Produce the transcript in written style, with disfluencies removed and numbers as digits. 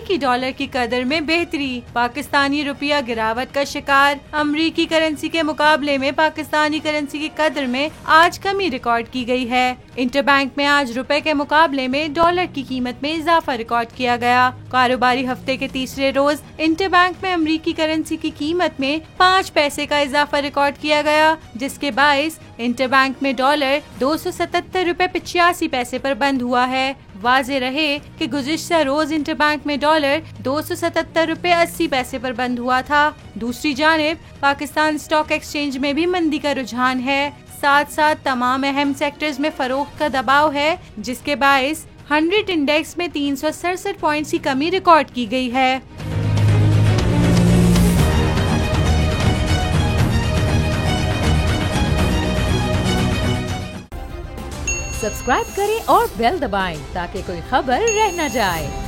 अमरीकी डॉलर की कदर में बेहतरी, पाकिस्तानी रुपया गिरावट का शिकार। अमरीकी करेंसी के मुकाबले में पाकिस्तानी करेंसी की कदर में आज कमी रिकॉर्ड की गई है। इंटरबैंक में आज रुपए के मुकाबले में डॉलर की कीमत में इजाफा रिकॉर्ड किया गया। कारोबारी हफ्ते के तीसरे रोज इंटरबैंक में अमरीकी करेंसी की कीमत में 5 पैसे का इजाफा रिकॉर्ड किया गया, जिसके बायस इंटरबैंक में डॉलर 277.85 पर बंद हुआ है। वाज़ेह रहे कि गुज़िश्ता रोज इंटरबैंक में डॉलर 277.80 पर बंद हुआ था। दूसरी जानिब पाकिस्तान स्टॉक एक्सचेंज में भी मंदी का रुझान है। साथ साथ तमाम अहम सेक्टर्स में फरोख्त का दबाव है, जिसके बायस 100 इंडेक्स में 367 पॉइंट्स की कमी रिकॉर्ड की गई है। सब्सक्राइब करें और बेल दबाएं ताकि कोई खबर रह न जाए।